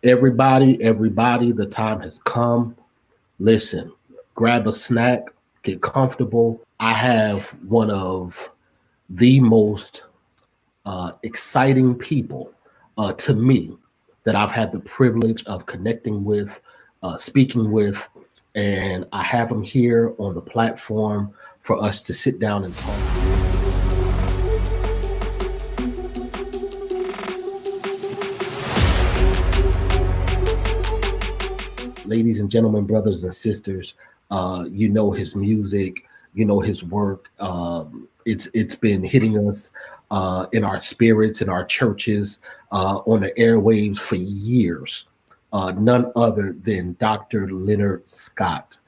Everybody, the time has come. Listen, grab a snack, get comfortable. I have one of the most exciting people to me that I've had the privilege of connecting with, speaking with, and I have him here on the platform for us to sit down and talk. Ladies and gentlemen, brothers and sisters, you know his music, you know his work. It's been hitting us in our spirits, in our churches, on the airwaves for years. None other than Dr. Leonard Scott,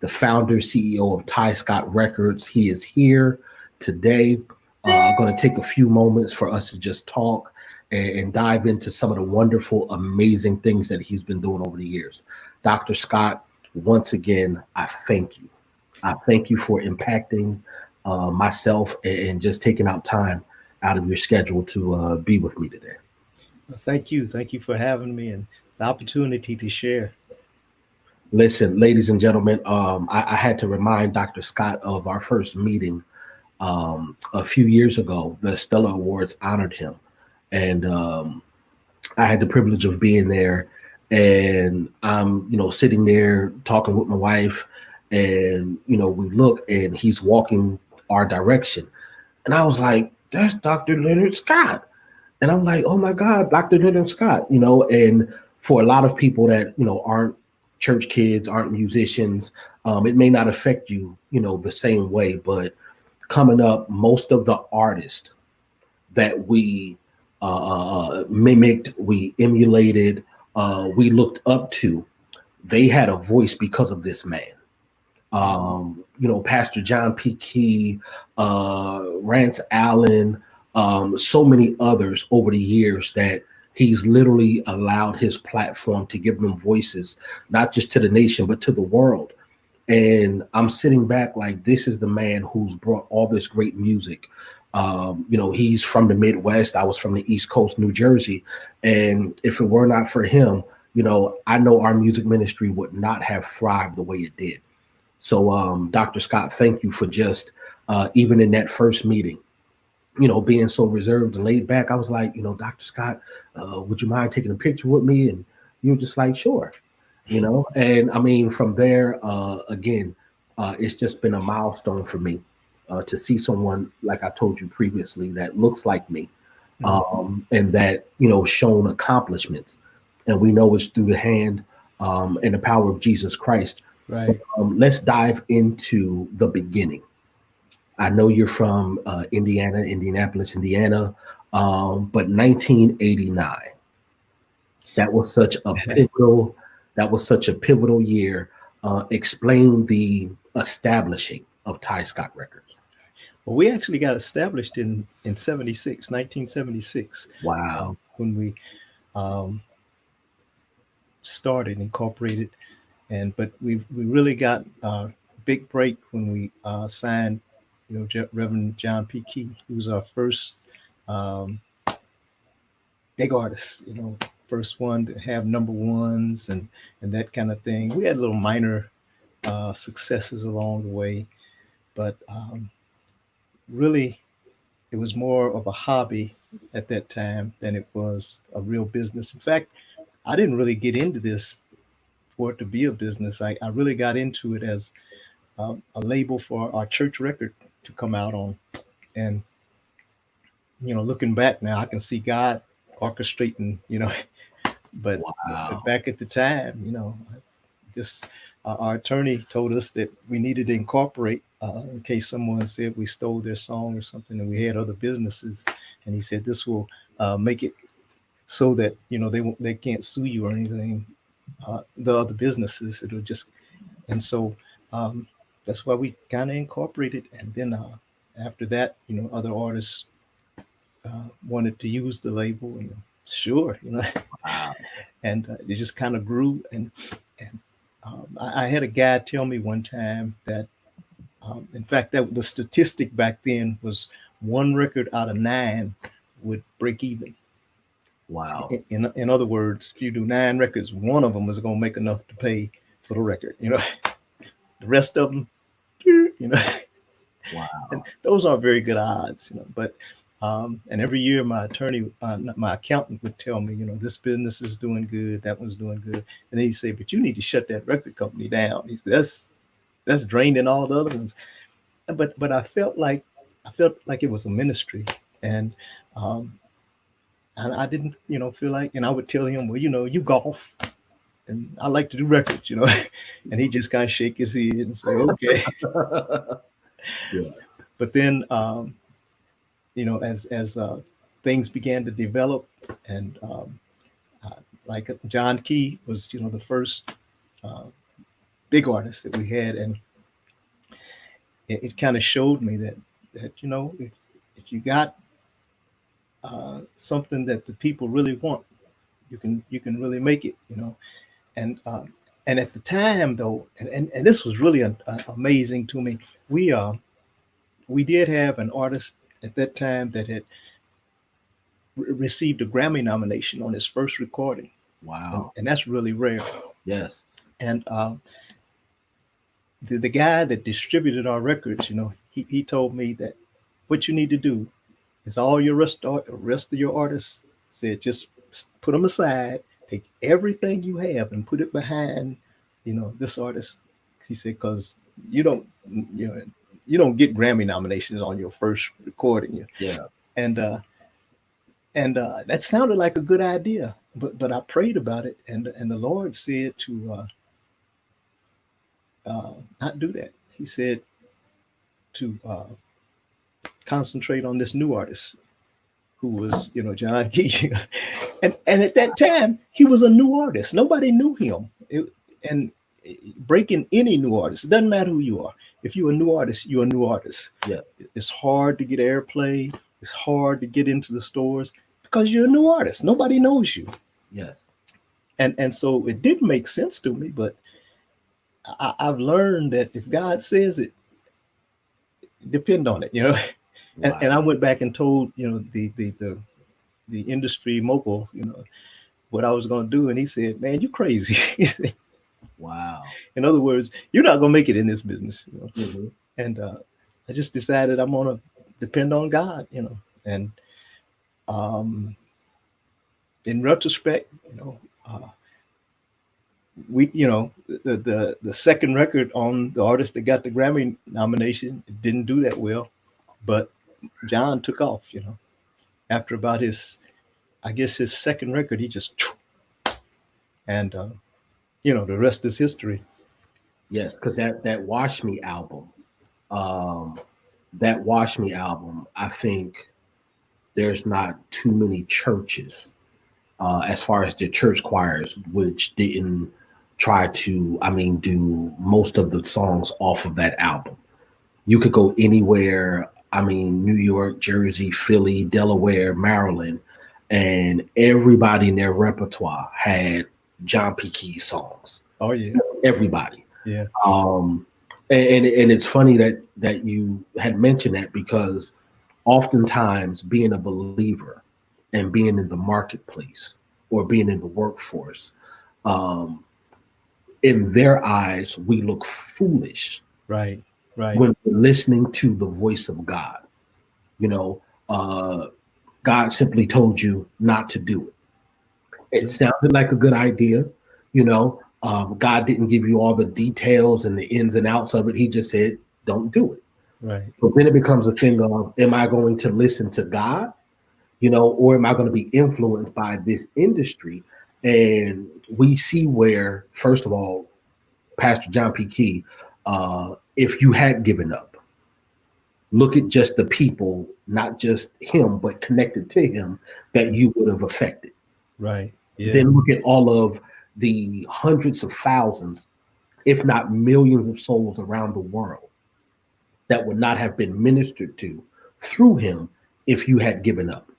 the founder, CEO of Tyscot Records. He is here today. I'm going to take a few moments for us to just talk and dive into some of the wonderful, amazing things that he's been doing over the years. Dr. Scott, once again, I thank you. I thank you for impacting myself and just taking out time out of your schedule to be with me today. Well, thank you. Thank you for having me and the opportunity to share. Listen, ladies and gentlemen, I had to remind Dr. Scott of our first meeting a few years ago. The Stellar Awards honored him. And I had the privilege of being there. And I'm, sitting there talking with my wife, and, we look and he's walking our direction. And I was like, that's Dr. Leonard Scott. And I'm like, oh my God, Dr. Leonard Scott, and for a lot of people that, aren't church kids, aren't musicians, it may not affect you, the same way. But coming up, most of the artists that we mimicked, we emulated, we looked up to, they had a voice because of this man. Pastor John P. Key, Rance Allen, so many others over the years that he's literally allowed his platform to give them voices, not just to the nation, but to the world. And I'm sitting back like, this is the man who's brought all this great music. He's from the Midwest. I was from the East Coast, New Jersey. And if it were not for him, I know our music ministry would not have thrived the way it did. So, Dr. Scott, thank you for just, even in that first meeting, being so reserved and laid back. I was like, Dr. Scott, would you mind taking a picture with me? And you were just like, sure, and I mean, from there, again, it's just been a milestone for me. To see someone, like I told you previously, that looks like me, and that, shown accomplishments. And we know it's through the hand and the power of Jesus Christ. Right. But, let's dive into the beginning. I know you're from Indianapolis, Indiana, but 1989, that was such a pivotal year. Explain the establishing of Tyscot Records. Well, we actually got established in 1976. Wow. When we started, incorporated, but we really got a big break when we signed, Reverend John P. Key. He was our first big artist, first one to have number ones and that kind of thing. We had little minor successes along the way, but really it was more of a hobby at that time than it was a real business. In fact, I didn't really get into this for it to be a business. I really got into it as a label for our church record to come out on. And, looking back now, I can see God orchestrating, but Wow. back at the time, just our attorney told us that we needed to incorporate in case someone said we stole their song or something, and we had other businesses. And he said, this will make it so that, they can't sue you or anything. The other businesses, it'll just, and so that's why we kind of incorporated. And then after that, other artists wanted to use the label, and sure, Wow. and it just kind of grew. And I had a guy tell me one time that, in fact, that the statistic back then was 1 record out of 9 would break even. Wow. In other words, if you do 9 records, one of them is going to make enough to pay for the record. The rest of them, and Wow. those aren't very good odds. But and every year my attorney, my accountant would tell me, this business is doing good, that one's doing good, and then he'd say, but you need to shut that record company down. He said that's draining all the other ones. But I felt like it was a ministry, and um, and I didn't, feel like, and I would tell him, well, you golf, and I like to do records. And he just kind of shake his head and say, okay. Yeah. But then, as things began to develop, and uh, like John Key was, the first uh, big artist that we had, and it kind of showed me that if you got something that the people really want, you can really make it. And and at the time though, and this was really amazing to me. We did have an artist at that time that had received a Grammy nomination on his first recording, and, Wow. and that's really rare. Yes. And the guy that distributed our records, he told me that what you need to do is all your rest of your artists said, just put them aside, take everything you have and put it behind, this artist. He said, because you don't get Grammy nominations on your first recording. Yeah. And that sounded like a good idea, but I prayed about it, and the Lord said to not do that. He said to concentrate on this new artist who was, John Key. and at that time, he was a new artist. Nobody knew him. And breaking any new artist, it doesn't matter who you are. If you're a new artist, you're a new artist. Yeah. It's hard to get airplay. It's hard to get into the stores because you're a new artist. Nobody knows you. Yes. And so it didn't make sense to me, but I've learned that if God says it, depend on it, Wow. And I went back and told, the industry mogul, what I was going to do. And he said, man, you crazy. Wow. In other words, you're not going to make it in this business. Mhm. And I just decided I'm going to depend on God, and in retrospect, we, the second record on the artist that got the Grammy nomination didn't do that well, but John took off, after about I guess his second record, he just, and the rest is history. Yes, because that Wash Me album, um, that Wash Me album, I think there's not too many churches, as far as the church choirs, which didn't try to, do most of the songs off of that album. You could go anywhere, New York, Jersey, Philly, Delaware, Maryland, and everybody in their repertoire had John P. Key songs. Oh yeah. Everybody. Yeah. And it's funny that you had mentioned that, because oftentimes being a believer and being in the marketplace or being in the workforce, in their eyes, we look foolish. Right. When we're listening to the voice of God. God simply told you not to do it. It sounded like a good idea. God didn't give you all the details and the ins and outs of it. He just said, don't do it. Right. So then it becomes a thing of, am I going to listen to God? Or am I going to be influenced by this industry? And we see where, first of all, Pastor John P. Key, if you had given up, look at just the people, not just him, but connected to him, that you would have affected. Right. Yeah. Then look at all of the hundreds of thousands, if not millions of souls around the world that would not have been ministered to through him if you had given up.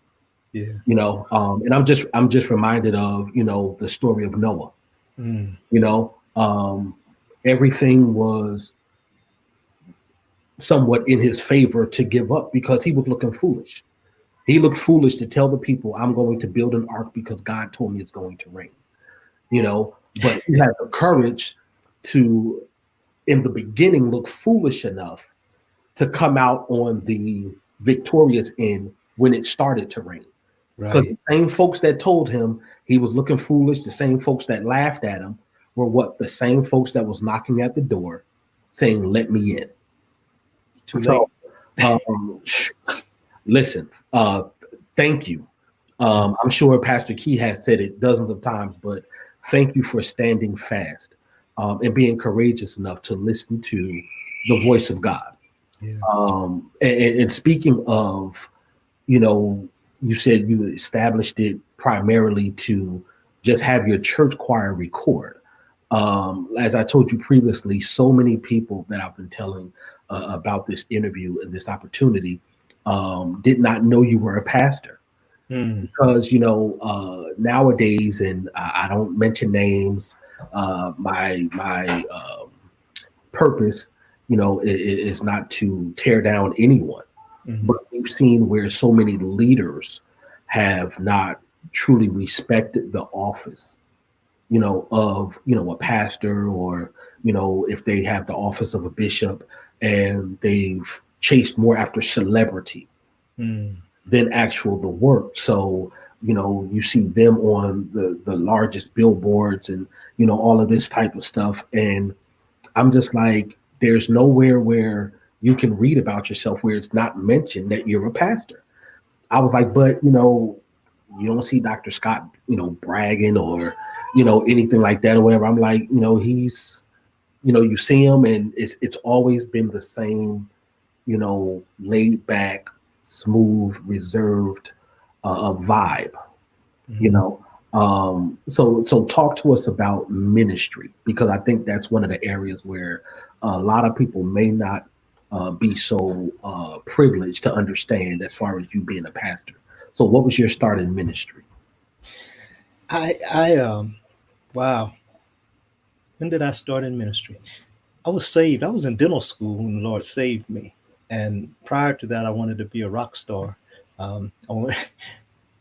Yeah. And I'm just reminded of, the story of Noah. Everything was somewhat in his favor to give up because he was looking foolish. He looked foolish to tell the people, I'm going to build an ark because God told me it's going to rain. But he had the courage to, in the beginning, look foolish enough to come out on the victorious end when it started to rain. Because Right. the same folks that told him he was looking foolish, the same folks that laughed at him were the same folks that was knocking at the door saying, let me in. Too late. So listen, thank you. I'm sure Pastor Key has said it dozens of times, but thank you for standing fast and being courageous enough to listen to the voice of God. Yeah. And speaking of, you said you established it primarily to just have your church choir record. As I told you previously, so many people that I've been telling about this interview and this opportunity did not know you were a pastor. Because nowadays, and I don't mention names, my purpose, is not to tear down anyone. But we've seen where so many leaders have not truly respected the office, of a pastor, or if they have the office of a bishop, and they've chased more after celebrity than actual the work. So you see them on the largest billboards and all of this type of stuff, and I'm just like, there's nowhere where you can read about yourself where it's not mentioned that you're a pastor. I was like, but you don't see Dr. Scott, bragging or anything like that or whatever. I'm like, he's, you see him, and it's always been the same, laid back, smooth, reserved vibe, so talk to us about ministry, because I think that's one of the areas where a lot of people may not be so privileged to understand as far as you being a pastor. So what was your start in ministry? I wow. When did I start in ministry? I was saved. I was in dental school when the Lord saved me. And prior to that, I wanted to be a rock star. I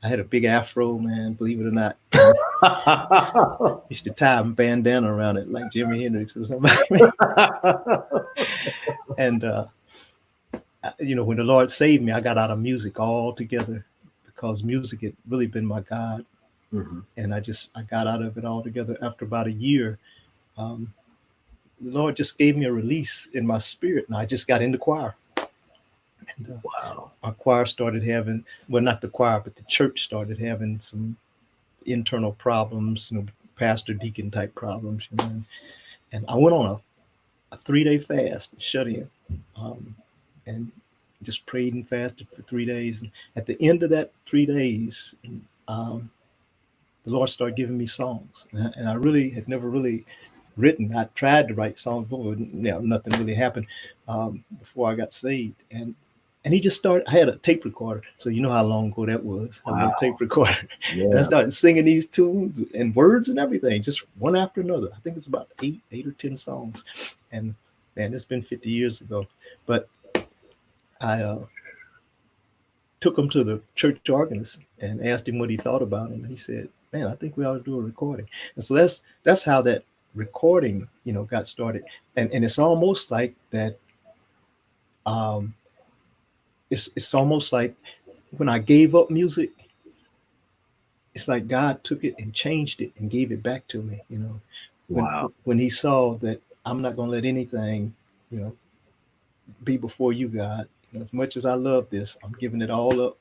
had a big afro, man, believe it or not. Used to tie a bandana around it like Jimi Hendrix or something. And, when the Lord saved me, I got out of music altogether because music had really been my God. And I got out of it altogether. After about a year, the Lord just gave me a release in my spirit, and I just got into choir. And Wow. our choir started having, well, not the choir, but the church started having some internal problems, pastor deacon type problems, and I went on a 3-day fast, shut in, and just prayed and fasted for 3 days. And at the end of that 3 days, the Lord started giving me songs, and I really had never really written. I tried to write songs, but nothing really happened before I got saved. And he just started. I had a tape recorder, so you know how long ago that was. Wow. A little tape recorder, yeah. And I started singing these tunes and words and everything, just one after another. I think it's about 8 or 10 songs, and man, it's been 50 years ago. But I took him to the church organist and asked him what he thought about him, and he said, "Man, I think we ought to do a recording." And so that's how that recording, got started. And it's almost like that. It's almost like when I gave up music, it's like God took it and changed it and gave it back to me, Wow. When he saw that I'm not going to let anything, be before you, God. As much as I love this, I'm giving it all up,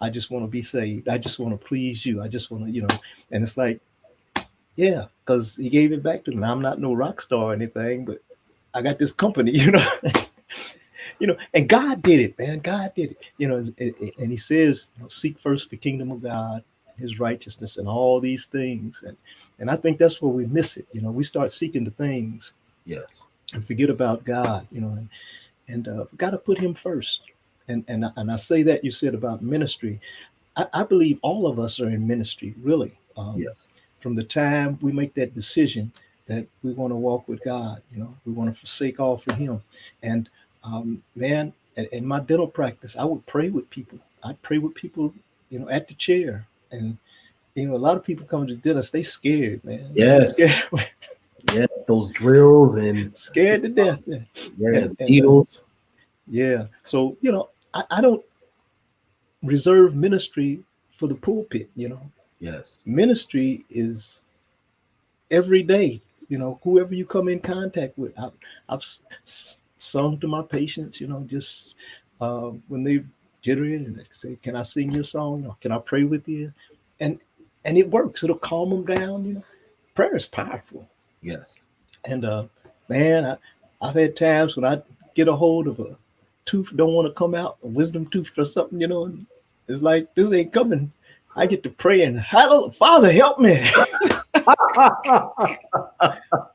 I just want to be saved. I just want to please you. I just want to, and it's like, yeah, because he gave it back to me. I'm not no rock star or anything, but I got this company, and God did it, man. God did it, and he says, seek first the kingdom of God, his righteousness, and all these things. And I think that's where we miss it. We start seeking the things, yes, and forget about God, and got to put him first. And I say that you said about ministry. I believe all of us are in ministry, really. Yes. From the time we make that decision that we want to walk with God, we want to forsake all for him. And man, in my dental practice, I would pray with people. I'd pray with people, at the chair. And, a lot of people come to dentist, they scared, man. Yes. Yeah. Yeah, those drills and Scared to death. Yeah. yeah, And needles. yeah. So, I don't reserve ministry for the pulpit, Yes. Ministry is every day, whoever you come in contact with. I've sung to my patients, just when they jittery and they say, "Can I sing your song? Or can I pray with you?" And it works. It'll calm them down. Prayer is powerful. Yes. And man, I've had times when I get a hold of a tooth don't want to come out, a wisdom tooth or something, and it's like this ain't coming. I get to pray and Father, help me.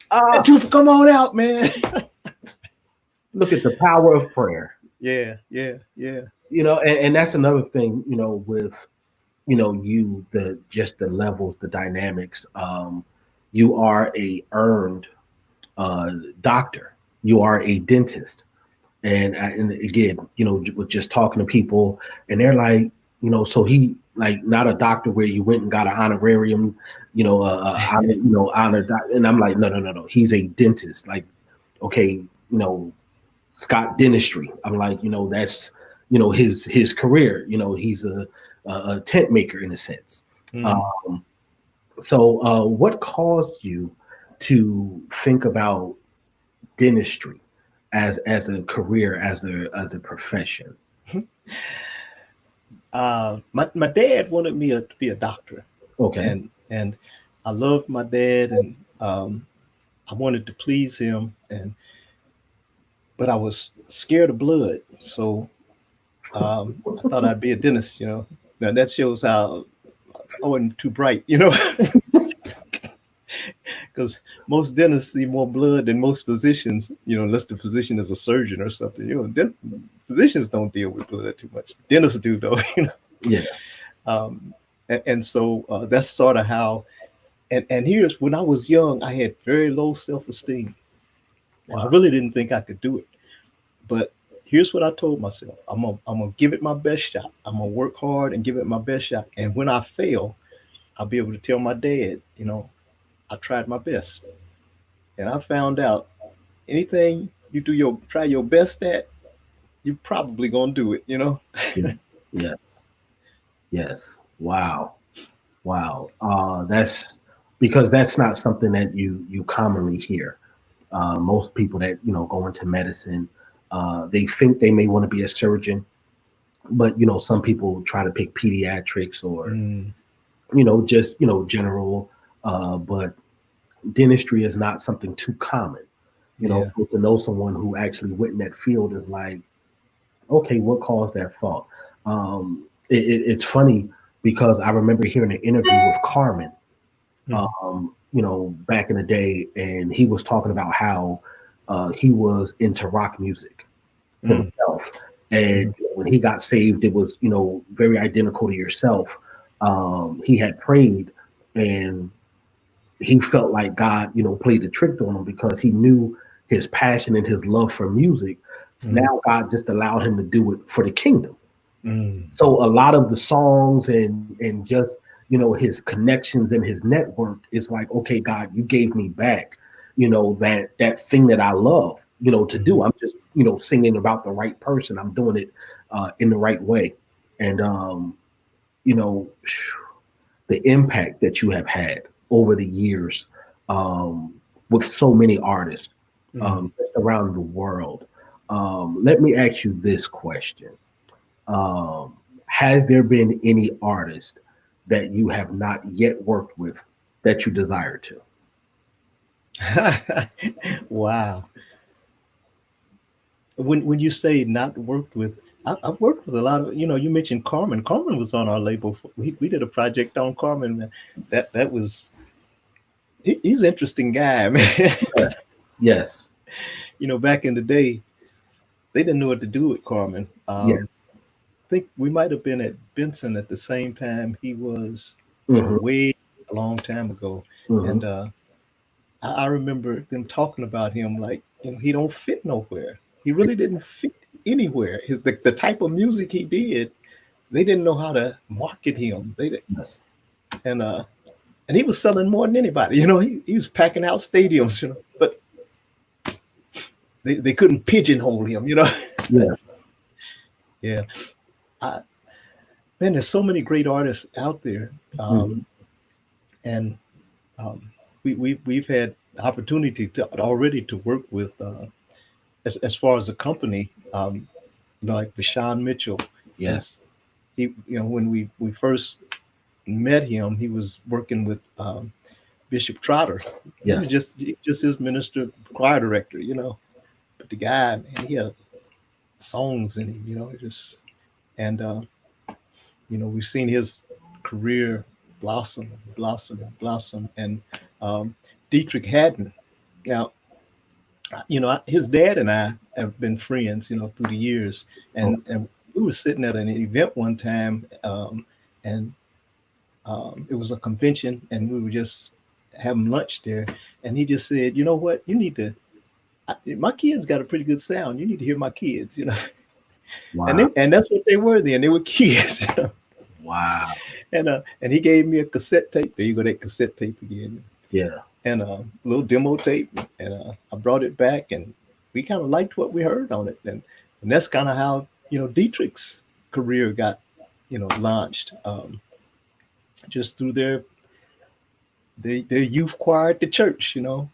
That tooth come on out, man. Look at the power of prayer. Yeah. And that's another thing, with just the levels, the dynamics. You are a earned doctor. You are a dentist. And again, with just talking to people, and they're like, so he like not a doctor where you went and got an honorarium, honor doc. And I'm like, no. He's a dentist. Like, okay, Scott Dentistry. I'm like, that's his career. He's a tent maker in a sense. So what caused you to think about dentistry as a career, as a profession? My dad wanted me to be a doctor. Okay. And I loved my dad, and I wanted to please him, but I was scared of blood. So I thought I'd be a dentist, Now that shows how I wasn't too bright, because most dentists see more blood than most physicians, unless the physician is a surgeon or something. Physicians don't deal with blood too much. Dentists do, though. Yeah. And so that's sort of how. And here's when I was young, I had very low self-esteem. Wow. And I really didn't think I could do it. But here's what I told myself: I'm gonna give it my best shot. I'm gonna work hard and give it my best shot. And when I fail, I'll be able to tell my dad, I tried my best. And I found out anything you try your best at, you're probably gonna do it, Yes. Wow. That's because that's not something that you commonly hear. Most people that go into medicine, they think they may want to be a surgeon, but some people try to pick pediatrics or just general. But dentistry is not something too common. To know someone who actually went in that field is like, okay, what caused that thought? It's funny because I remember hearing an interview with Carmen, back in the day, and he was talking about how he was into rock music himself. And when he got saved, it was, very identical to yourself. He had prayed and he felt like God, played the trick on him because he knew his passion and his love for music. Now God just allowed him to do it for the kingdom. So a lot of the songs and just, his connections and his network is like, okay, God, you gave me back, that thing that I love, to do. I'm just, singing about the right person. I'm doing it in the right way. And, the impact that you have had over the years with so many artists around the world. Let me ask you this question. Has there been any artist that you have not yet worked with that you desire to? Wow. When you say not worked with, I've worked with a lot of, you mentioned Carmen. Carmen was on our label. We did a project on Carmen. That was, he's an interesting guy, man. Yes. Back in the day, they didn't know what to do with Carmen. Yes. I think we might have been at Benson at the same time he was, way a long time ago. And I remember them talking about him like, he don't fit nowhere. He really didn't fit anywhere. The type of music he did, they didn't know how to market him. Yes. And he was selling more than anybody. You know, he was packing out stadiums. You know, but they couldn't pigeonhole him. You know. Yeah. Yeah. I, man, there's so many great artists out there, Mhm. and we've had the opportunity to already to work with as far as a company, like Vashawn Mitchell. Yeah. As he, you know, when we first met him, he was working with Bishop Trotter. He was Yes. just his minister choir director, you know. But the guy, man, he had songs in him, you know, just and you know, we've seen his career blossom, blossom, blossom, and um, Dietrich Haddon. Now, you know, his dad and I have been friends, you know, through the years, Oh, and we were sitting at an event one time, and it was a convention, and we were just having lunch there, and he just said, "You know what? You need to. My kids got a pretty good sound. You need to hear my kids, you know." wow. And that's what they were then. They were kids, you know? Wow. And he gave me a cassette tape. There you go, that cassette tape again, Yeah. and a little demo tape, and I brought it back, and we kind of liked what we heard on it, and that's kind of how, you know, Dietrich's career got, you know, launched, just through their youth choir at the church, you know.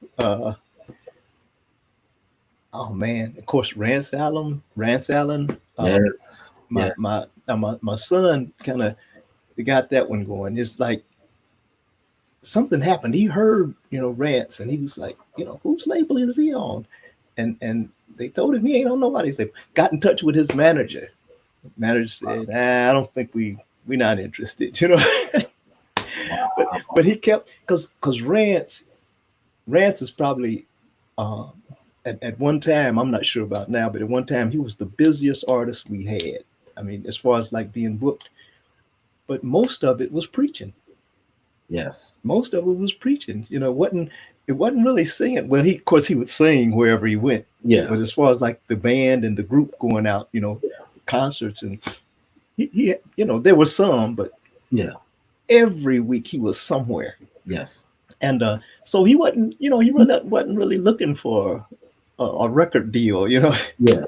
Oh man, of course, Rance Allen. Yes. My Yeah. my son kind of got that one going. It's like something happened. He heard, you know, Rance, and he was like, you know, whose label is he on? And they told him he ain't on nobody's label. Got in touch with his manager. Manager said, I don't think we're not interested, you know. But he kept, because Rance is probably uh, at one time, I'm not sure about now, but at one time he was the busiest artist we had. I mean, as far as like being booked, but most of it was preaching. Yes. Most of it was preaching. You know, it wasn't really singing. Well, he, of course, he would sing wherever he went. Yeah. But as far as like the band and the group going out, you know, concerts, and he you know, there were some, but Yeah. every week he was somewhere. Yes. And so he wasn't, you know, he really wasn't really looking for a record deal, you know. Yeah.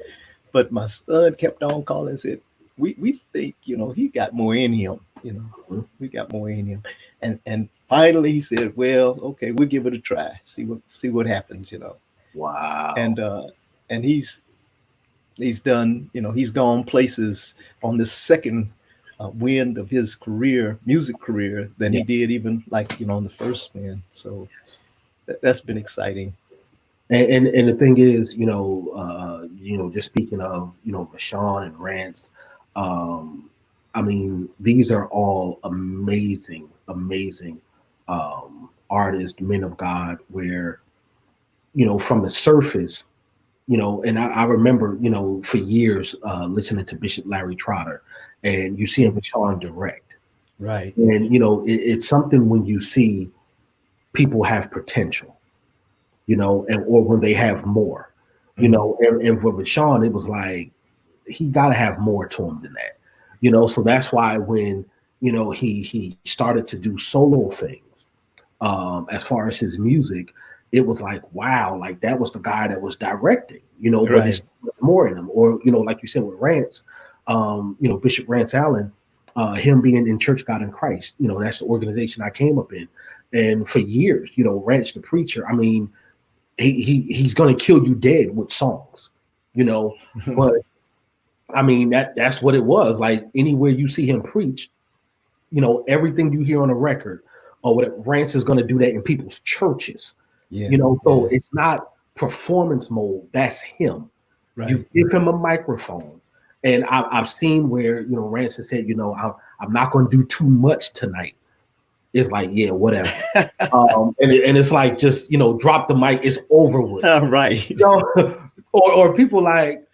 But my son kept on calling and said, we think, you know, he got more in him, you know, Mhm. we got more in him. And finally he said, well, okay, we'll give it a try, see what happens, you know. Wow. And he's done, you know, he's gone places on this second wind of his career, music career, than Yeah. he did even, like, you know, on the first wind. So that's been exciting. And the thing is, just speaking of, Rashawn and Rance, um, I mean, these are all amazing, amazing artists, men of God, where, from the surface, and I remember, for years listening to Bishop Larry Trotter, and you see him with Sean direct. Right. And, it's something when you see people have potential, and or when they have more, Mhm. and for Rashawn, it was like he got to have more to him than that, So that's why when he started to do solo things, as far as his music, it was like wow, like that was the guy that was directing, but Right. it's more in him, or like you said with Rance, Bishop Rance Allen, him being in Church God in Christ, that's the organization I came up in, and for years, Rance the preacher, I mean he's going to kill you dead with songs, but I mean that's what it was like. Anywhere you see him preach, everything you hear on a record or what Rance is going to do that in people's churches, Yeah. so Yeah. it's not performance mode. That's him. You Right. give him a microphone, and I've seen where Rance has said, I'm not going to do too much tonight. It's like, yeah, whatever. And it's like, just drop the mic. It's over with. Right. Or people like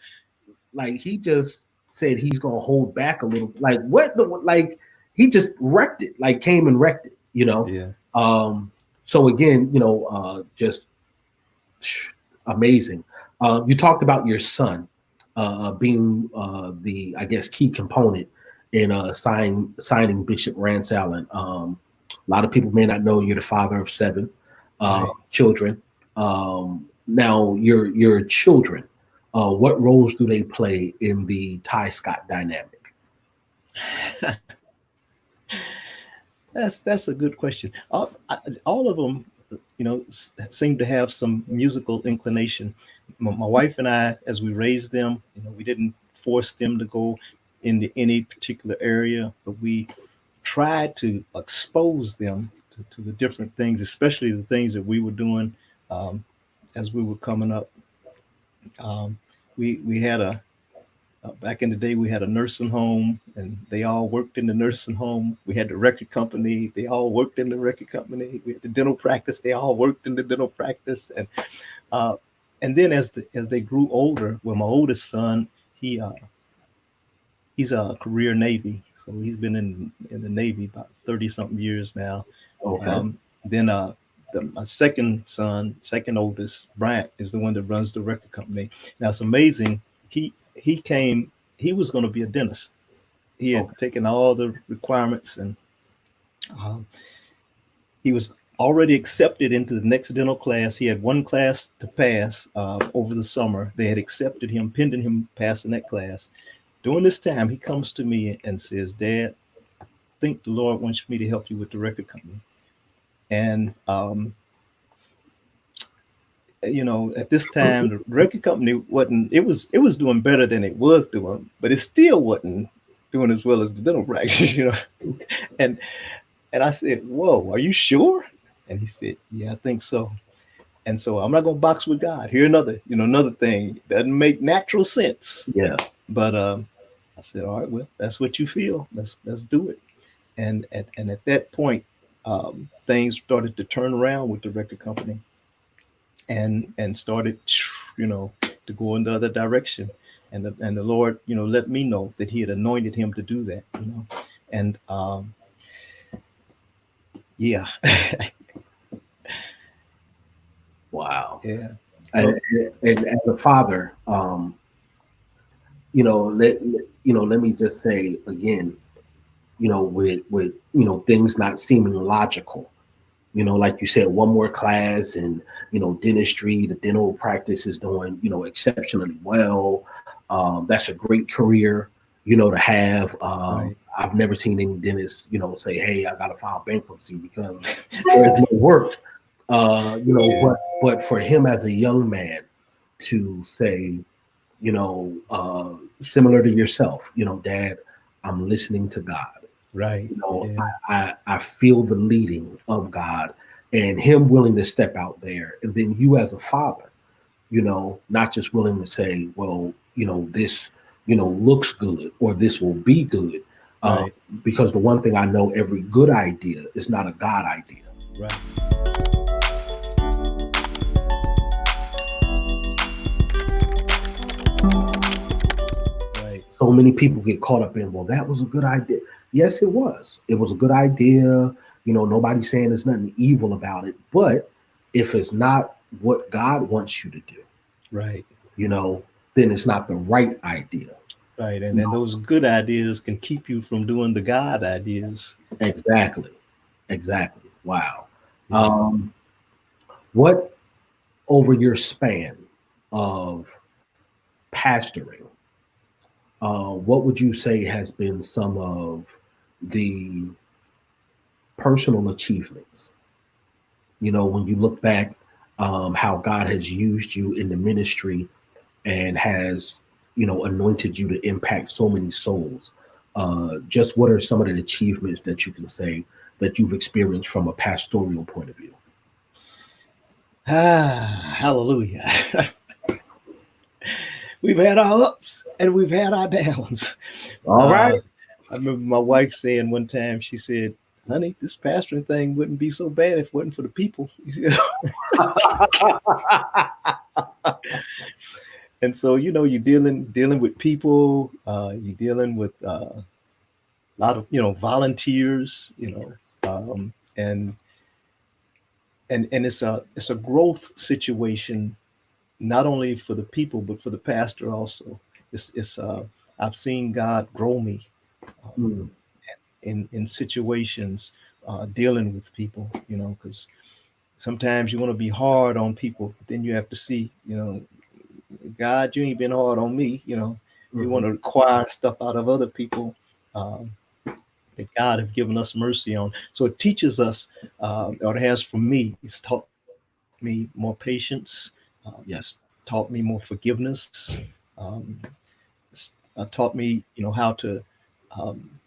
he just said he's gonna hold back a little. Like what? Like he just wrecked it. Like came and wrecked it. Yeah. So again, just amazing. You talked about your son being the, I guess, key component in signing Bishop Rance Allen. A lot of people may not know you're the father of 7 Right. children. Now, your children, what roles do they play in the Tyscot dynamic? That's a good question. All of them, seem to have some musical inclination. My wife and I, as we raised them, we didn't force them to go into any particular area, but we tried to expose them to the different things, especially the things that we were doing um, as we were coming up. We had a back in the day, we had a nursing home, and they all worked in the nursing home. We had the record company; they all worked in the record company. We had the dental practice; they all worked in the dental practice. Uh, and then as they grew older, well, my oldest son, he's a career Navy, so he's been in the Navy about 30 something years now. Okay. Then my second son, second oldest, Bryant, is the one that runs the record company. Now it's amazing. He came. He was going to be a dentist. He had Okay. taken all the requirements, and um, he was already accepted into the next dental class. He had one class to pass over the summer. They had accepted him, pending him passing that class. During this time, he comes to me and says, "Dad, I think the Lord wants me to help you with the record company." And at this time, the record company wasn't. It was doing better than it was doing, but it still wasn't doing as well as the dental practice. And and I said, "Whoa, are you sure?" And he said, "Yeah, I think so." And so I'm not gonna box with God. Here another thing doesn't make natural sense. Yeah. But I said, "All right, well, that's what you feel. Let's do it." And at that point, things started to turn around with the record company, and started, to go in the other direction. And the Lord, let me know that He had anointed him to do that. And yeah, Wow. yeah. And, Well, and as a father, let me just say again, with things not seeming logical. Like you said, one more class, and dentistry, the dental practice is doing exceptionally well. That's a great career, to have. right, I've never seen any dentist, say, "Hey, I got to file bankruptcy because there's no work." But for him as a young man to say, similar to yourself, Dad, I'm listening to God. right, You know, yeah, I feel the leading of God, and Him willing to step out there, and then you as a father, not just willing to say, well, this, looks good or this will be good, uh, right, because the one thing I know, every good idea is not a God idea. right, right, So many people get caught up in, well, that was a good idea. Yes, it was. It was a good idea. Nobody's saying there's nothing evil about it. But if it's not what God wants you to do, right, you know, then it's not the right idea. right. And You then know, those good ideas can keep you from doing the God ideas. exactly. Exactly. Wow. Yeah. Um, what over your span of pastoring, what would you say has been some of the personal achievements? When you look back, how God has used you in the ministry and has, anointed you to impact so many souls. Just what are some of the achievements that you can say that you've experienced from a pastoral point of view? Hallelujah. We've had our ups and we've had our downs. All right. Uh, I remember my wife saying one time, she said, "Honey, this pastoring thing wouldn't be so bad if it wasn't for the people." And so, you're dealing with people, you're dealing with a lot of, volunteers, and it's a growth situation, not only for the people but for the pastor also. It's I've seen God grow me Mm. in situations, dealing with people, because sometimes you want to be hard on people, but then you have to see, God, you ain't been hard on me. We want Mhm. to require stuff out of other people, um, that God have given us mercy on. So it teaches us, or it has for me, it's taught me more patience. It's Yes. taught me more forgiveness. Um, it's taught me, how to um,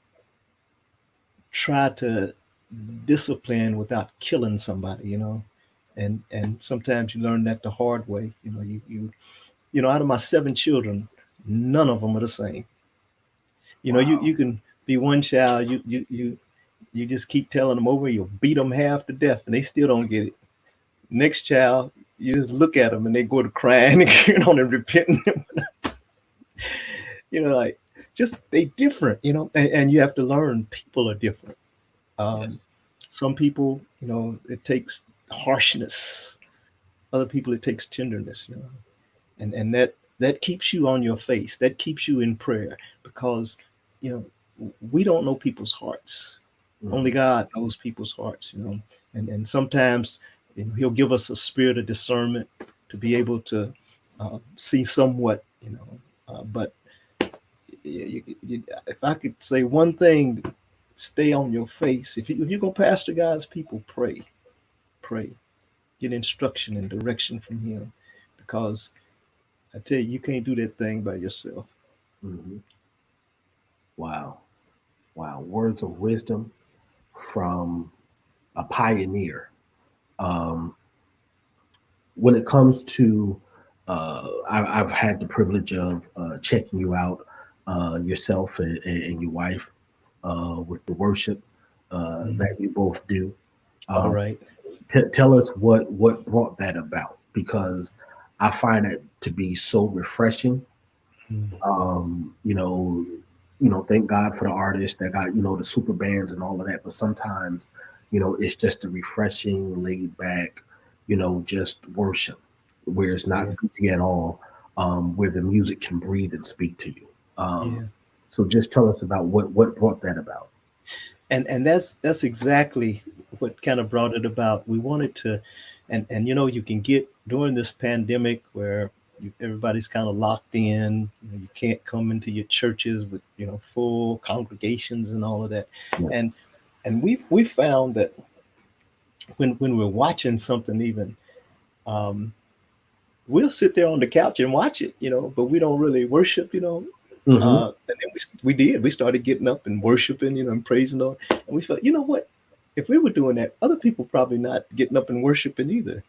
try to discipline without killing somebody, and sometimes you learn that the hard way. Out of my 7 children, none of them are the same. You Wow. can be one child, you just keep telling them over, you'll beat them half to death, and they still don't get it. Next child, you just look at them and they go to crying and repenting. Like, just they different, and you have to learn people are different. Um, Yes. some people, it takes harshness. Other people, it takes tenderness, and that keeps you on your face. That keeps you in prayer, because you we don't know people's hearts. Only Mhm. God knows people's hearts, and sometimes He'll give us a spirit of discernment to be able to see somewhat, but if I could say one thing, stay on your face. If you're gonna pastor God's people, pray, get instruction and direction from Him, because I tell you, you can't do that thing by yourself. Mhm. Wow. Wow. Words of wisdom from a pioneer. Um, when it comes to, I've had the privilege of checking you out, yourself and your wife, with the worship Mhm. that you both do. All Um, right. tell us what brought that about, because I find it to be so refreshing. Mhm. Um, you know, thank God for the artists that got the super bands and all of that. But sometimes, it's just a refreshing, laid back, just worship where it's not Yeah. busy at all, where the music can breathe and speak to you. Yeah. So just tell us about what brought that about. And that's exactly what kind of brought it about. We wanted to, and you can get during this pandemic where everybody's kind of locked in. You can't come into your churches with full congregations and all of that, Yes. and we found that when we're watching something, even um, we'll sit there on the couch and watch it, but we don't really worship, Hmm. And then we did. We started getting up and worshiping, and praising Lord. And we felt, what? If we were doing that, other people probably not getting up and worshiping either.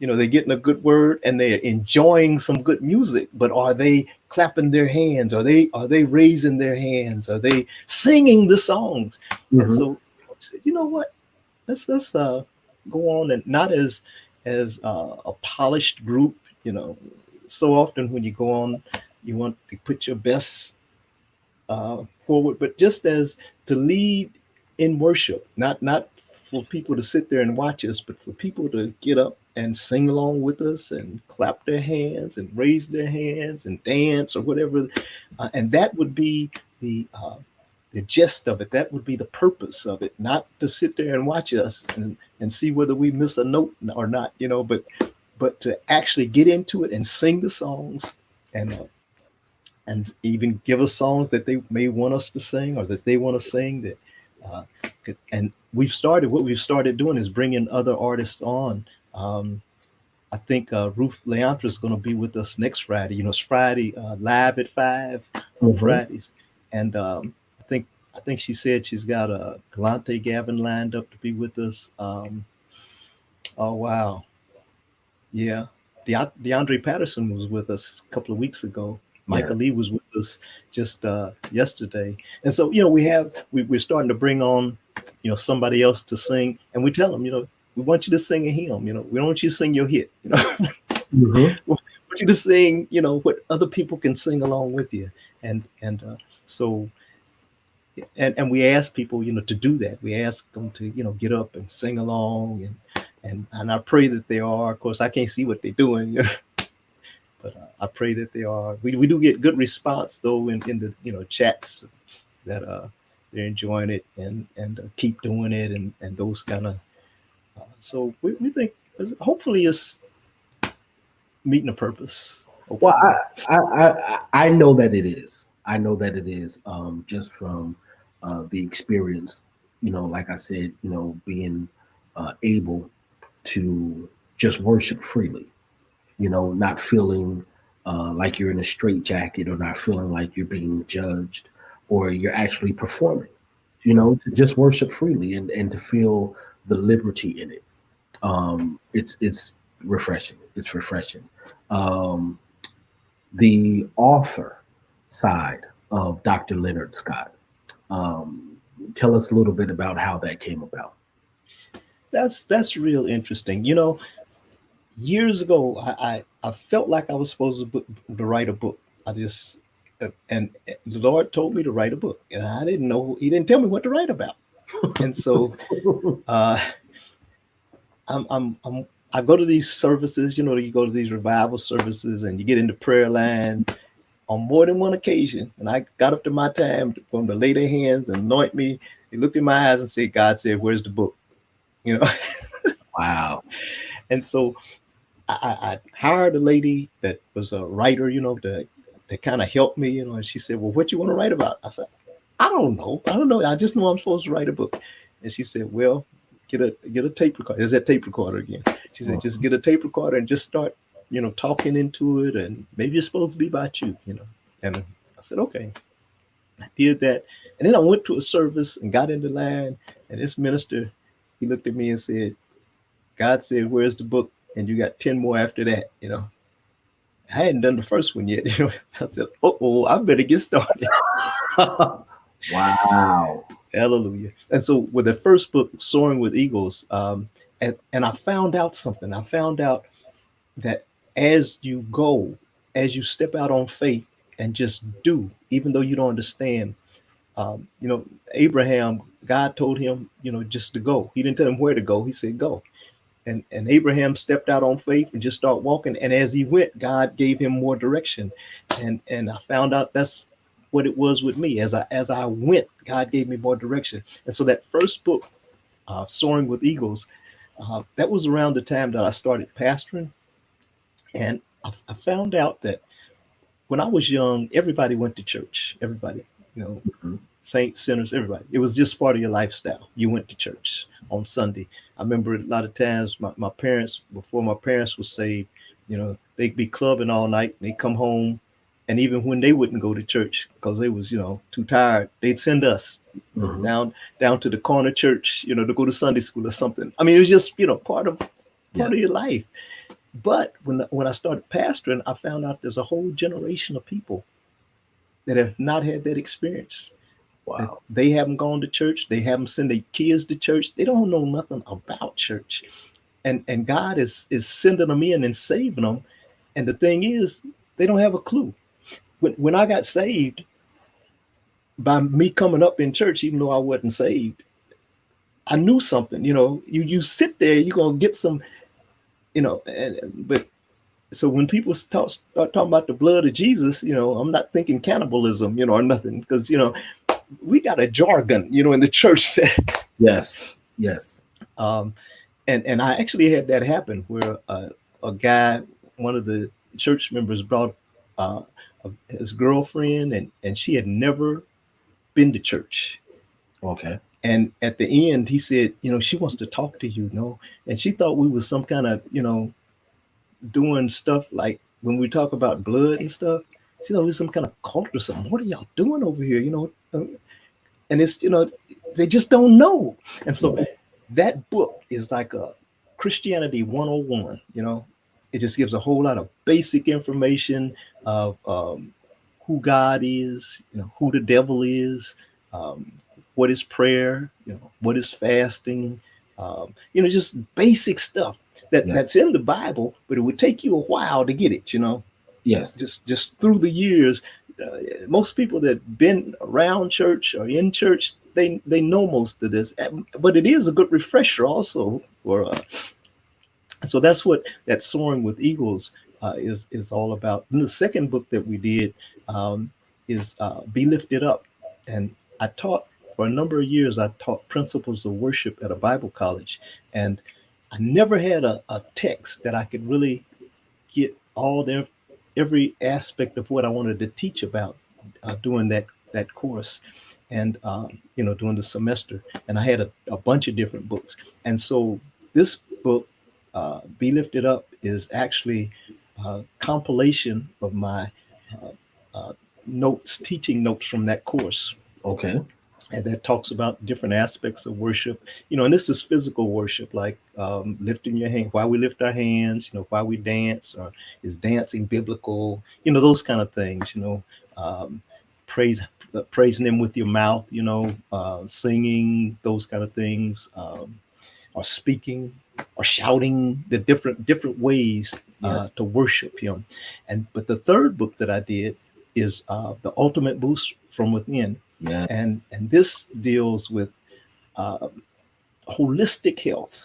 They're getting a good word and they're enjoying some good music, but are they clapping their hands? Are they raising their hands? Are they singing the songs? And Hmm. so we said, what? Let's go on, and not as a polished group. So often when you go on, you want to put your best forward, but just as to lead in worship, not for people to sit there and watch us, but for people to get up and sing along with us and clap their hands and raise their hands and dance or whatever, and that would be the gist of it. That would be the purpose of it, not to sit there and watch us and see whether we miss a note or not, but to actually get into it and sing the songs, and even give us songs that they may want us to sing or that they want to sing. That uh, and what we've started doing is bringing other artists on. I think Ruth Leandra is going to be with us next Friday. It's Friday live at 5 on Hmm. Fridays, and I think she said she's got a Galante Gavin lined up to be with us. Oh wow, yeah. DeAndre Patterson was with us a couple of weeks ago. Michael Lee Yes. was with us just yesterday, and so we're starting to bring on somebody else to sing, and we tell them we want you to sing a hymn. We don't want you to sing your hit. Hmm. We want you to sing what other people can sing along with you, and so and we ask people to do that. We ask them to get up and sing along, and I pray that they are. Of course, I can't see what they're doing, but I pray that they are. We do get good response though in the chats, that they're enjoying it and keep doing it and those kind of. So we think hopefully it's meeting a purpose. Well, Hopefully. I know that it is. I know that it is. Just from the experience, like I said, being able to just worship freely. Not feeling like you're in a straitjacket, or not feeling like you're being judged, or you're actually performing. To just worship freely, and to feel the liberty in it. It's refreshing. It's refreshing. Um, the author side of Dr. Leonard Scott. Um, Tell us a little bit about how that came about. That's real interesting. Years ago, I felt like I was supposed to write a book. I just and the Lord told me to write a book, and I didn't know. He didn't tell me what to write about. And so uh, I go to these services. You go to these revival services, and you get into prayer line on more than one occasion. And I got up to my time for them to lay their hands and anoint me. They looked in my eyes and said, "God said, where's the book?" You know. Wow. And so I hired a lady that was a writer, to kind of help me, and she said, "Well, what you want to write about?" I said, "I don't know. I don't know. I just know I'm supposed to write a book." And she said, "Well, get a tape recorder." There's that tape recorder again. She said, "Just get a tape recorder and just start, talking into it, and maybe it's supposed to be about you." And I said, "Okay." I did that, and then I went to a service and got in the line, and this minister, he looked at me and said, "God said, where's the book? And you got 10 more after that." I hadn't done the first one yet. I said, "Oh, I better get started." Wow. Hallelujah. And so with the first book, Soaring with Eagles, and I found out something. I found out that as you go, as you step out on faith and just do, even though you don't understand, Abraham, God told him, just to go. He didn't tell him where to go. He said, go. And Abraham stepped out on faith and just started walking. And as he went, God gave him more direction. And I found out that's what it was with me. As I went, God gave me more direction. And so that first book, Soaring with Eagles, that was around the time that I started pastoring. And I found out that when I was young, everybody went to church. Everybody, you know, Mhm. saints, sinners, everybody. It was just part of your lifestyle. You went to church on Sunday. I remember a lot of times my parents, before my parents were saved, they'd be clubbing all night. They'd come home. And even when they wouldn't go to church because they was, too tired, they'd send us Mhm. down to the corner church, to go to Sunday school or something. I mean, it was just, Yeah. part of your life. But when I started pastoring, I found out there's a whole generation of people that have not had that experience, that Wow. they haven't gone to church, they haven't sent their kids to church, they don't know nothing about church, and God is sending them in and saving them, and the thing is, they don't have a clue. When I got saved, by me coming up in church, even though I wasn't saved, I knew something. You sit there, you're gonna get some, but so when people start talking about the blood of Jesus, I'm not thinking cannibalism, or nothing, because we got a jargon, in the church. Yes. Yes. um, and I actually had that happen where a guy, one of the church members, brought uh, his girlfriend, and she had never been to church. Okay. And at the end, he said, she wants to talk to you, and she thought we was some kind of, doing stuff like when we talk about blood and stuff. She thought it was some kind of cult or something. What are y'all doing over here? And it's, they just don't know. And so that book is like a Christianity 101. It just gives a whole lot of basic information of who God is, who the devil is, um, what is prayer, what is fasting, just basic stuff Yeah. that's in the Bible, but it would take you a while to get it. Yes. Just through the years. Most people that been around church or in church, they know most of this, but it is a good refresher also for so that's what that Soaring with Eagles is all about. And the second book that we did is Be Lifted Up. And I taught for a number of years. I taught principles of worship at a Bible college, and I never had a text that I could really get all the every aspect of what I wanted to teach about doing that course, and during the semester. And I had a bunch of different books, and so this book, Be Lifted Up, is actually a compilation of my uh, uh, notes, teaching notes from that course. Okay. And that talks about different aspects of worship, and this is physical worship, like lifting your hand, why we lift our hands, why we dance, or is dancing biblical, those kind of things, um, praise, praising him with your mouth, singing, those kind of things, or speaking, or shouting, the different ways to worship him. But the third book that I did is The Ultimate Boost from Within. Yes. And this deals with holistic health,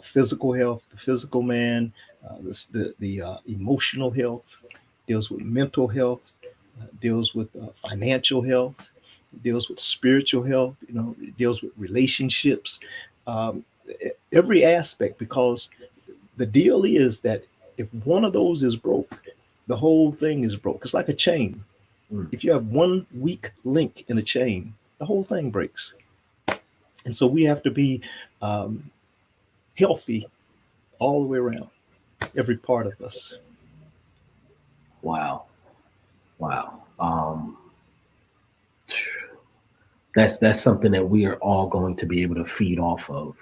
physical health, the physical man, the emotional health, deals with mental health, deals with financial health, deals with spiritual health, it deals with relationships, every aspect, because the deal is that if one of those is broke, the whole thing is broke. It's like a chain. If you have one weak link in a chain, the whole thing breaks. And so we have to be healthy all the way around, every part of us. Wow. That's something that we are all going to be able to feed off of,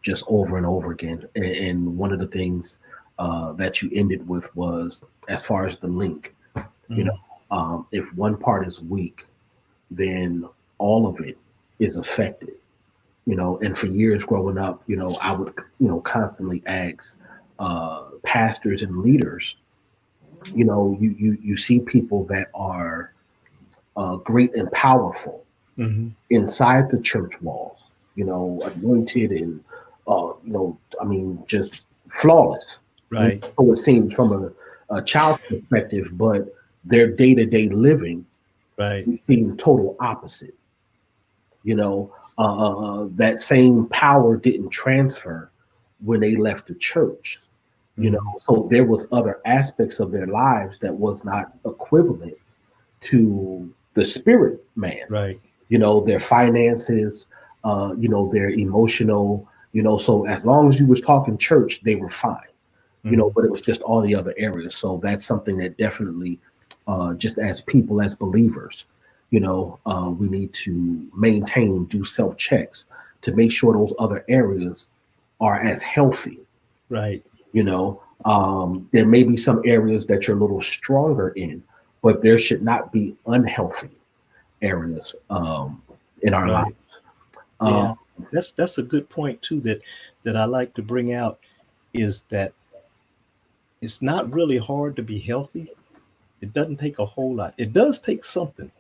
just over and over again. And one of the things that you ended with was, as far as the link, if one part is weak, then all of it is affected. And for years growing up, I would, constantly ask pastors and leaders, you see people that are great and powerful inside the church walls, anointed and, just flawless. Right. So it seems from a child's perspective, but their day-to-day living seems total opposite. That same power didn't transfer when they left the church. So there was other aspects of their lives that was not equivalent to the spirit man. Right. Their finances, their emotional, so as long as you was talking church, they were fine. But it was just all the other areas. So that's something that definitely, just as people, as believers, we need to maintain, do self-checks to make sure those other areas are as healthy. Right. There may be some areas that you're a little stronger in, but there should not be unhealthy areas in our lives. Yeah, that's a good point too, that I like to bring out, is that it's not really hard to be healthy. It doesn't take a whole lot. It does take something,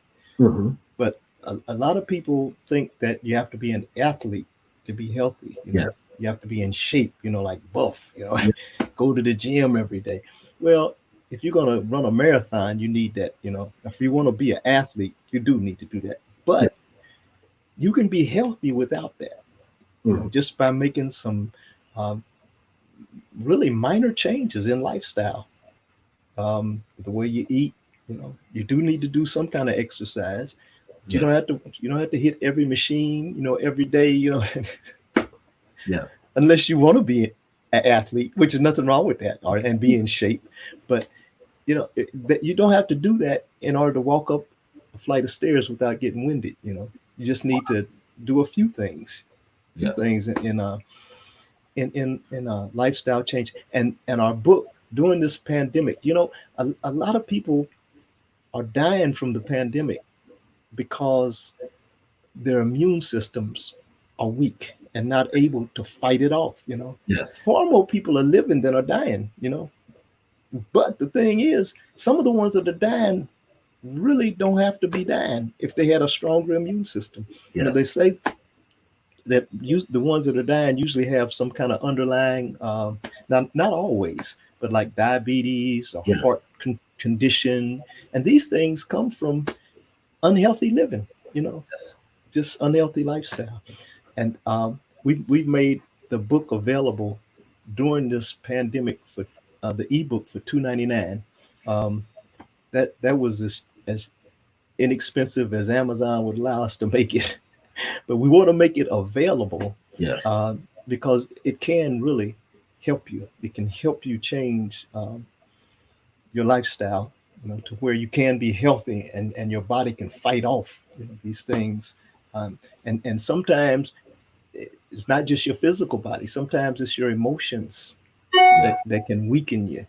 but a lot of people think that you have to be an athlete to be healthy. Yes. You have to be in shape, like buff, go to the gym every day. Well, if you're going to run a marathon, you need that. If you want to be an athlete, you do need to do that. But you can be healthy without that, just by making some really minor changes in lifestyle. The way you eat, you do need to do some kind of exercise. You don't have to hit every machine, every day, unless you want to be an athlete, which is nothing wrong with that, and be in shape. But you don't have to do that in order to walk up a flight of stairs without getting winded. You just need to do a few things, in lifestyle change. And our book, during this pandemic, a lot of people are dying from the pandemic because their immune systems are weak and not able to fight it off. Far more people are living than are dying. But the thing is, some of the ones that are dying really don't have to be dying if they had a stronger immune system. They say that the ones that are dying usually have some kind of underlying, not always, but like diabetes or Yeah. heart condition. And these things come from unhealthy living, Yes. just unhealthy lifestyle. And we've made the book available during this pandemic for the ebook for $2.99. Um, that was as inexpensive as Amazon would allow us to make it, but we want to make it available Yes. uh, because it can really help you. It can help you change your lifestyle, to where you can be healthy and your body can fight off these things. And sometimes it's not just your physical body. Sometimes it's your emotions that, Yes. that can weaken you.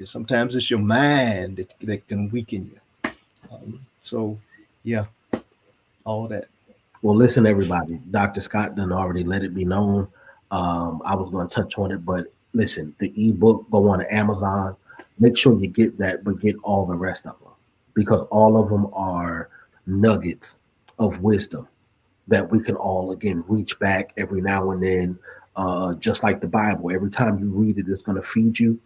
Sometimes it's your mind that can weaken you. So, yeah, all that. Well, listen, everybody. Dr. Scott done already let it be known. I was going to touch on it, but listen, the ebook, go on to Amazon. Make sure you get that, but get all the rest of them because all of them are nuggets of wisdom that we can all, again, reach back every now and then. Just like the Bible, every time you read it, it's going to feed you.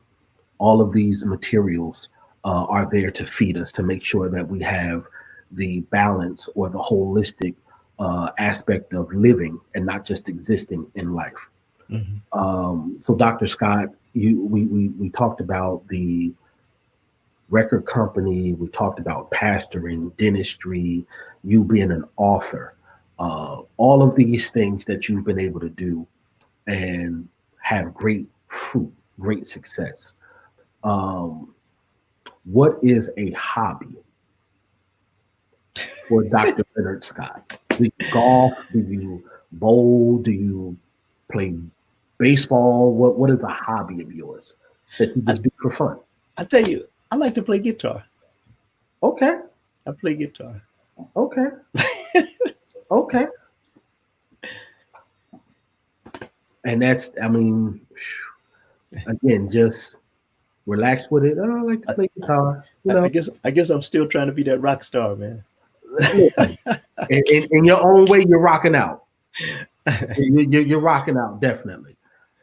All of these materials are there to feed us to make sure that we have the balance or the holistic aspect of living and not just existing in life. Mhm. So, Dr. Scott, we talked about the record company, we talked about pastoring, dentistry, you being an author, all of these things that you've been able to do and have great fruit, great success. Um, what is a hobby for Dr. Leonard Scott? Do you golf? Do you bowl? Do you play baseball? What is a hobby of yours that you I, just do for fun? I tell you, I like to play guitar. Okay, I play guitar. okay, okay. And that's, I mean, again, just relax with it. Oh, I like to I, play guitar. I guess I'm still trying to be that rock star, man. Listen, in your own way, you're rocking out. You're rocking out, definitely.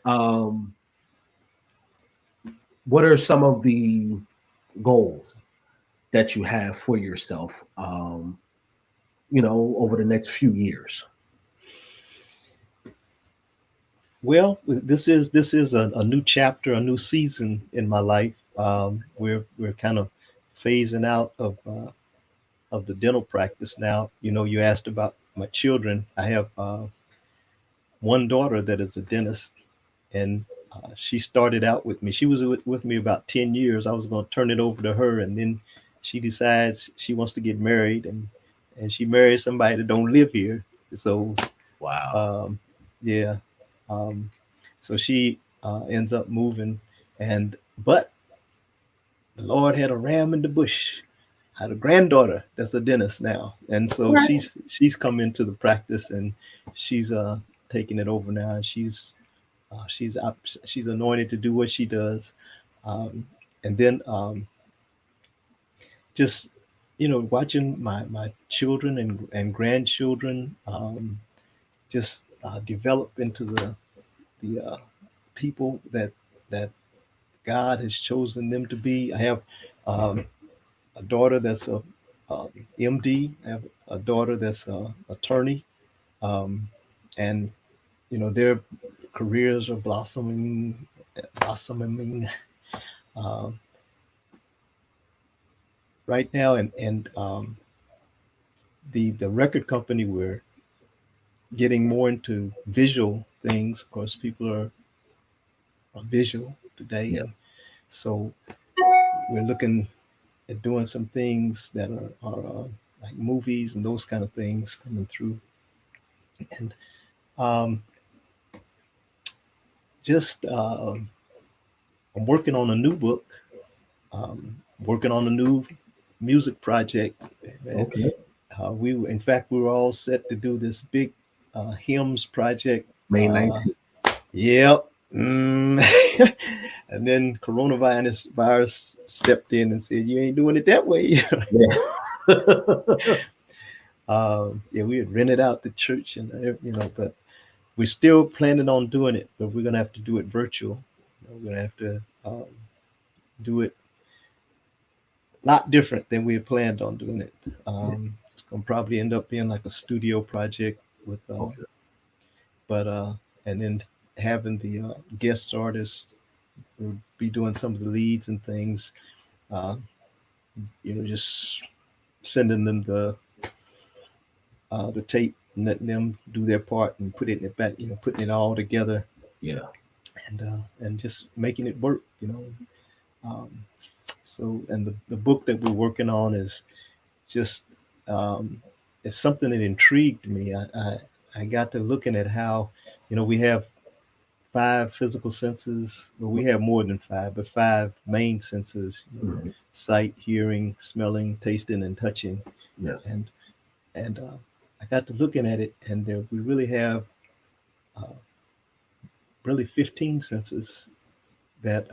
Um, what are some of the goals that you have for yourself, over the next few years? Well, this is a new chapter, a new season in my life. We're kind of phasing out of the dental practice now. You asked about my children. I have one daughter that is a dentist, and she started out with me. She was with me about 10 years. I was going to turn it over to her, and then she decides she wants to get married, and she marries somebody that don't live here. So Wow. um, yeah, um, so she ends up moving, and but the Lord had a ram in the bush. I had a granddaughter that's a dentist now, and so Okay. she's come into the practice, and she's taking it over now, and she's anointed to do what she does, and then just watching my children and grandchildren just develop into the people that God has chosen them to be. I have um, a daughter that's a MD. I have a daughter that's a attorney, um, and their careers are blossoming um, right now, and the record company, we're getting more into visual things. Of course, people are visual today, Yeah. and so we're looking at doing some things that are like movies and those kind of things coming through, and um, just I'm working on a new book, working on a new music project. And, Okay. in fact, we were all set to do this big hymns project. May Uh, 19th. yep. And then coronavirus stepped in and said, "You ain't doing it that way." Yeah. Yeah, we had rented out the church, and but we're still planning on doing it. But we're gonna have to do it virtual. We're gonna have to um, do it a lot different than we had planned on doing it. It's gonna probably end up being like a studio project with, Okay. but and then having the guest artists will be doing some of the leads and things. Uh, just sending them the tape and letting them do their part and put it in it back, putting it all together Yeah. and just making it work. Um, so, and the book that we're working on is just it's something that intrigued me. I got to looking at how, we have five physical senses. Well, we have more than five, but five main senses: Mhm. sight, hearing, smelling, tasting, and touching. Yes. And I got to looking at it, and we really have uh, really 15 senses that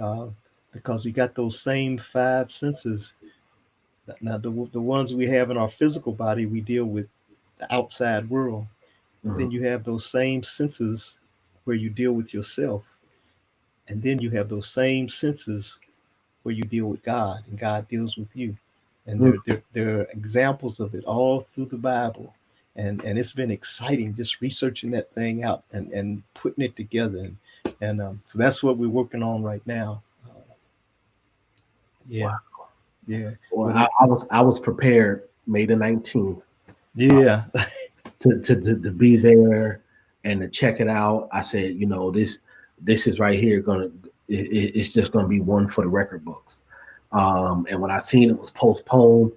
because we got those same five senses. Now, the ones we have in our physical body, we deal with the outside world. But Mhm. then you have those same senses where you deal with yourself. And then you have those same senses where you deal with God and God deals with you. And Mhm. there are examples of it all through the Bible. And it's been exciting just researching that thing out and putting it together. And so that's what we're working on right now. Wow. Yeah, yeah. Well, With I was prepared May the 19th yeah, to be there and to check it out. I said, this is right here it's just gonna be one for the record books. And when I seen it was postponed,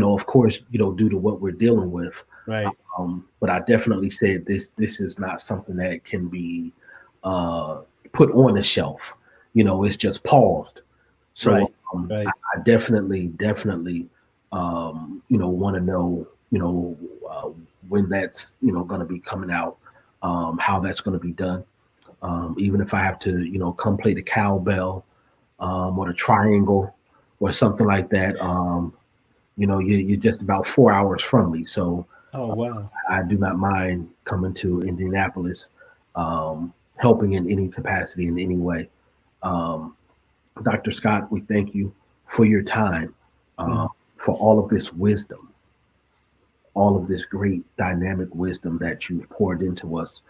of course, due to what we're dealing with. right, But I definitely said this is not something that can be uh, put on the shelf. It's just paused. So right, right. I definitely want to know uh, when that's going to be coming out, how that's going to be done. Even if I have to come play the cowbell or the triangle or something like that. You're just about 4 hours from me, so Oh wow. I do not mind coming to Indianapolis, helping in any capacity in any way. Um, Dr. Scott, we thank you for your time, uh, Mm, for all of this wisdom, all of this great dynamic wisdom that you've poured into us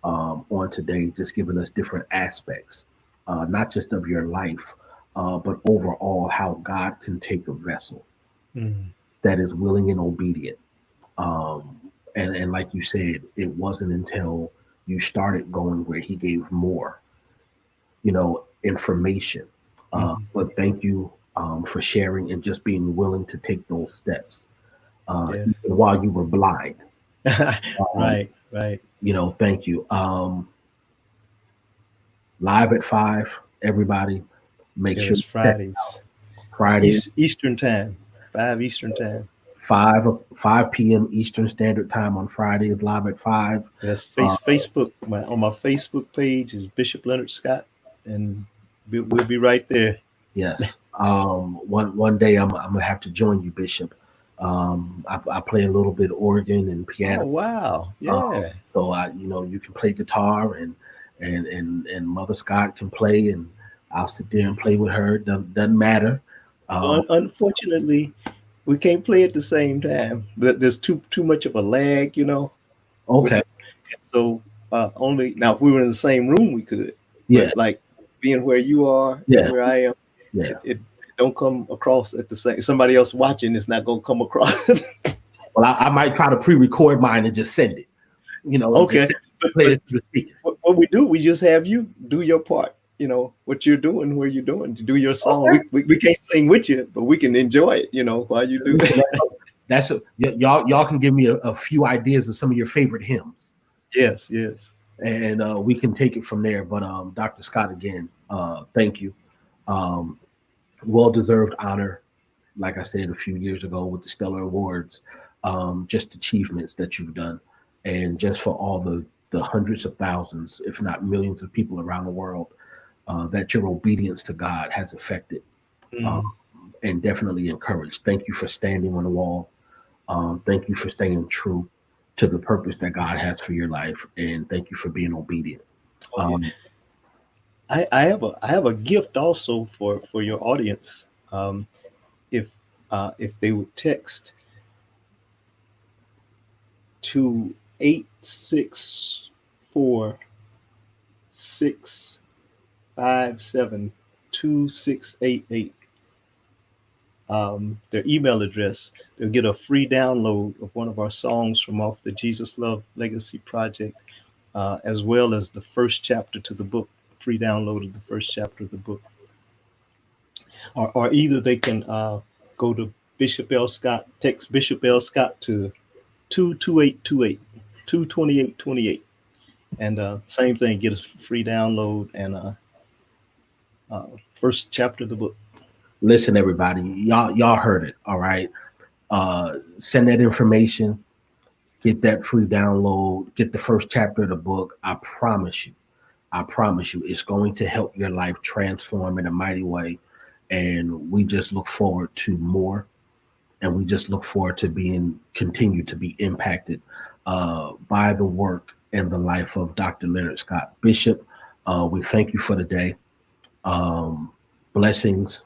on today, just giving us different aspects, not just of your life, but overall how God can take a vessel mm, that is willing and obedient. Um, and like you said, it wasn't until you started going where he gave more, information. mm. But thank you for sharing and just being willing to take those steps, Yes. even while you were blind. Um, Right, right. thank you. Live at 5, everybody. Make sure Yes, you check Fridays. It's Friday, Eastern time, 5 Eastern time. 5 p.m. Eastern Standard Time on Fridays, live at 5. That's Uh, Facebook. On my Facebook page is Bishop Leonard Scott, and we'll be right there. Yes. One day I'm gonna have to join you, Bishop. I play a little bit organ and Oh piano, wow, yeah. so you can play guitar and Mother Scott can play, and I'll sit there and play with her. Doesn't matter. Um, Unfortunately, we can't play at the same time. But there's too much of a lag, With okay. so only now if we were in the same room we could, Yeah. but like being where you are and Yeah. where I am, Yeah. it don't come across at the same. Somebody else watching is not gonna come across. Well, I might try to pre-record mine and just send it. And Okay, just play but it through the speaker. what we do, we just have you do your part. What you're doing, where you're doing, to do your song. Okay. We can't sing with you, but we can enjoy it. While you do. Y'all can give me a few ideas of some of your favorite hymns, Yes, yes. and we can take it from there. But Dr. Scott, again, thank you. Um, well-deserved honor, like I said a few years ago with the Stellar Awards, just achievements that you've done, and just for all the hundreds of thousands, if not millions of people around the world that your obedience to God has affected, um, Mm. and definitely encouraged. Thank you for standing on the wall. Thank you for staying true to the purpose that God has for your life, and thank you for being obedient. Oh yeah. Um, I have a gift also for your audience. If if they would text to 864-657-2688, their email address, they'll get a free download of one of our songs from off the Jesus Love Legacy Project, as well as the first chapter to the book, free download of the first chapter of the book. Or either they can go to Bishop L. Scott, text Bishop L. Scott to 22828, 22828. And same thing, get a free download and first chapter of the book. Listen, everybody, y'all heard it. All right. Send that information, get that free download, get the first chapter of the book. I promise you, it's going to help your life transform in a mighty way. And we just look forward to more. And we just look forward to continue to be impacted by the work and the life of Dr. Leonard Scott. Bishop, we thank you for the day. Blessings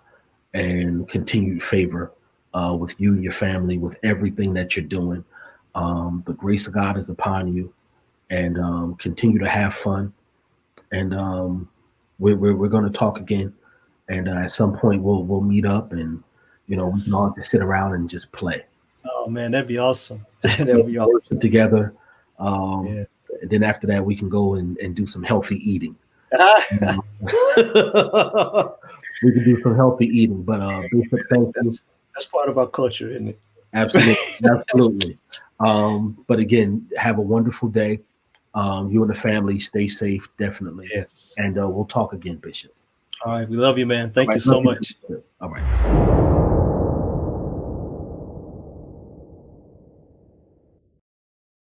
and continued favor with you and your family, with everything that you're doing. The grace of God is upon you, and continue to have fun. And we're going to talk again. And at some point we'll meet up, and we can all just sit around and just play. Oh man, that'd be awesome. That'd be awesome. Together. And then after that, we can go and do some healthy eating. We can do some healthy eating. But Bishop, thank you. That's part of our culture, isn't it? Absolutely, absolutely. But again, have a wonderful day. You and the family stay safe, definitely. Yes. And we'll talk again, Bishop. All right, we love you, man. Thank you so much. All right.